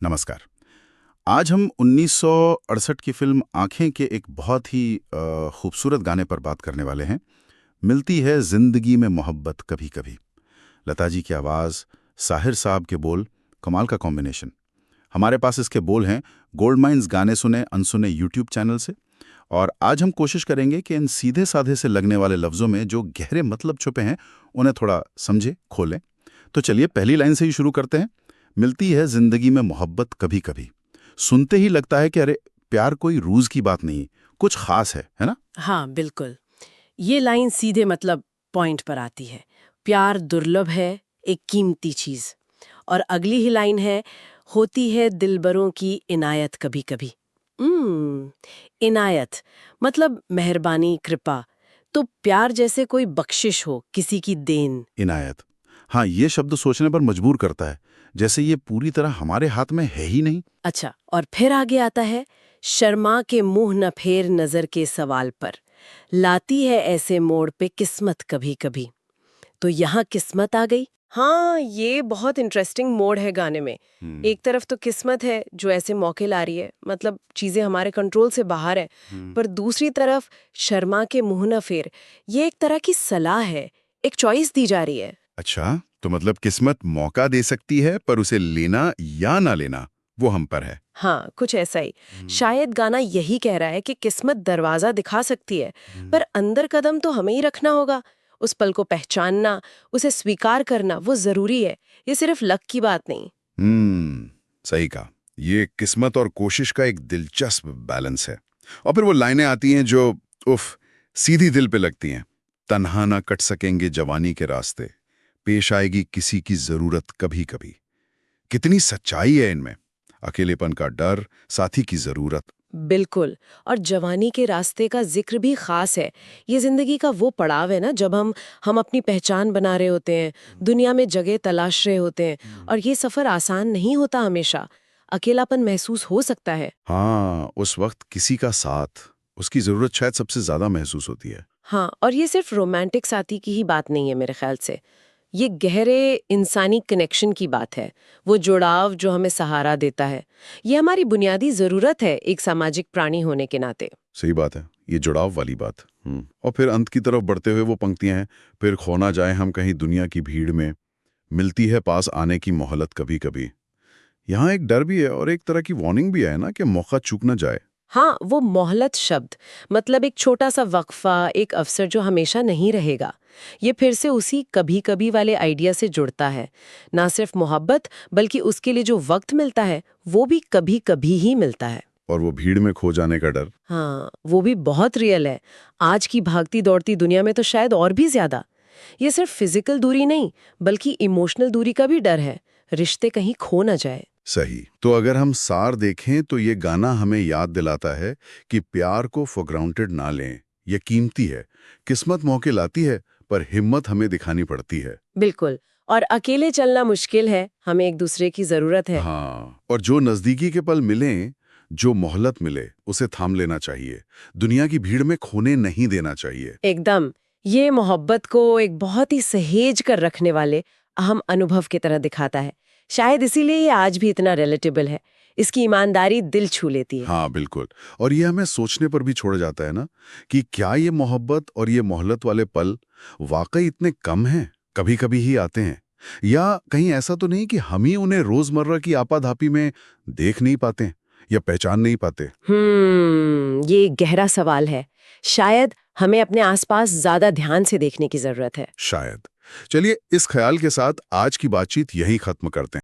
नमस्कार। आज हम 1968 की फिल्म आंखें के एक बहुत ही खूबसूरत गाने पर बात करने वाले हैं। मिलती है जिंदगी में मोहब्बत कभी कभी। लता जी की आवाज़, साहिर साहब के बोल, कमाल का कॉम्बिनेशन। हमारे पास इसके बोल हैं गोल्ड माइंस गाने सुने अनसुने यूट्यूब चैनल से। और आज हम कोशिश करेंगे कि इन सीधे साधे से लगने वाले लफ्ज़ों में जो गहरे मतलब छुपे हैं उन्हें थोड़ा समझे, खोलें। तो चलिए पहली लाइन से ही शुरू करते हैं। मिलती है जिंदगी में मोहब्बत कभी कभी। सुनते ही लगता है कि अरे, प्यार कोई रूज की बात नहीं, कुछ खास है ना? हाँ, बिल्कुल। ये लाइन सीधे मतलब पॉइंट पर आती है। प्यार दुर्लभ है, एक कीमती चीज। और अगली ही लाइन है, होती है दिलबरों की इनायत कभी कभी। इनायत मतलब मेहरबानी, कृपा। तो प्यार जैसे कोई बख्शिश हो, किसी की देन। इनायत। हाँ, ये शब्द सोचने पर मजबूर करता है, जैसे ये पूरी तरह हमारे हाथ में है ही नहीं। अच्छा, और फिर आगे आता है, शर्मा के मुंह न फेर नजर के सवाल पर, लाती है ऐसे मोड़ पे किस्मत कभी कभी। तो यहाँ किस्मत आ गई। हाँ, ये बहुत इंटरेस्टिंग मोड है गाने में। एक तरफ तो किस्मत है जो ऐसे मौके ला रही है, मतलब चीजें हमारे कंट्रोल से बाहर है। पर दूसरी तरफ शर्मा के मुंह न फेर, ये एक तरह की सलाह है, एक चॉइस दी जा रही है। अच्छा, तो मतलब किस्मत मौका दे सकती है, पर उसे लेना या ना लेना वो हम पर है। हाँ, कुछ ऐसा ही। शायद गाना यही कह रहा है कि किस्मत दरवाजा दिखा सकती है, पर अंदर कदम तो हमें ही रखना होगा। उस पल को पहचानना, उसे स्वीकार करना वो जरूरी है। ये सिर्फ लक की बात नहीं। सही कहा। ये किस्मत और कोशिश का एक दिलचस्प बैलेंस है। और फिर वो लाइनें आती हैं जो उफ, सीधी दिल पे लगती हैं। तन्हा ना कट सकेंगे जवानी के रास्ते, पेश आएगी किसी की जरूरत कभी कभी। कितनी सच्चाई है इनमें। अकेलेपन का डर, साथी की जरूरत। बिल्कुल। और जवानी के रास्ते का जिक्र भी खास है। ये जिंदगी का वो पड़ाव है ना, जब हम अपनी पहचान बना रहे होते हैं, दुनिया में जगह तलाश रहे होते हैं। और ये सफर आसान नहीं होता हमेशा। अकेलापन महसूस हो सकता है। हाँ, उस वक्त किसी का साथ, उसकी जरूरत शायद सबसे ज्यादा महसूस होती है। हाँ, और ये सिर्फ रोमांटिक साथी की ही बात नहीं है मेरे ख्याल से। ये गहरे इंसानी कनेक्शन की बात है। वो जुड़ाव जो हमें सहारा देता है। ये हमारी बुनियादी जरूरत है एक सामाजिक प्राणी होने के नाते। सही बात है, ये जुड़ाव वाली बात। और फिर अंत की तरफ बढ़ते हुए वो पंक्तियां हैं, फिर खो ना जाए हम कहीं दुनिया की भीड़ में, मिलती है पास आने की मोहलत कभी कभी। यहाँ एक डर भी है और एक तरह की वार्निंग भी है ना, कि मौका चूक ना जाए। हाँ, वो मोहलत शब्द मतलब एक छोटा सा वक्फा, एक अवसर जो हमेशा नहीं रहेगा। ये फिर से उसी कभी कभी वाले आइडिया से जुड़ता है। ना सिर्फ मोहब्बत, बल्कि उसके लिए जो वक्त मिलता है वो भी कभी कभी ही मिलता है। और वो भीड़ में खो जाने का डर। हाँ, वो भी बहुत रियल है। आज की भागती दौड़ती दुनिया में तो शायद और भी ज्यादा। ये सिर्फ फिजिकल दूरी नहीं, बल्कि इमोशनल दूरी का भी डर है, रिश्ते कहीं खो ना जाए। सही। तो अगर हम सार देखें तो ये गाना हमें याद दिलाता है कि प्यार को फॉर ग्राउंडेड ना लें। ये कीमती है। किस्मत मौके लाती है, पर हिम्मत हमें दिखानी पड़ती है। बिल्कुल। और अकेले चलना मुश्किल है, हमें एक दूसरे की जरूरत है। हाँ, और जो नजदीकी के पल मिलें, जो मोहलत मिले, उसे थाम लेना चाहिए। दुनिया की भीड़ में खोने नहीं देना चाहिए। एकदम। ये मोहब्बत को एक बहुत ही सहेज कर रखने वाले अहम अनुभव की तरह दिखाता है। शायद इसीलिए ये आज भी इतना रिलेटेबल है। इसकी ईमानदारी दिल छू लेती है। हाँ, बिल्कुल। और ये हमें सोचने पर भी छोड़ जाता है ना, कि क्या ये मोहब्बत और ये मोहलत वाले पल वाकई इतने कम हैं, कभी कभी ही आते हैं? या कहीं ऐसा तो नहीं कि हम ही उन्हें रोजमर्रा की आपाधापी में देख नहीं पाते या पहचान नहीं पाते? ये गहरा सवाल है। शायद हमें अपने आसपास ज्यादा ध्यान से देखने की जरूरत है। शायद। चलिए, इस ख्याल के साथ आज की बातचीत यहीं खत्म करते हैं।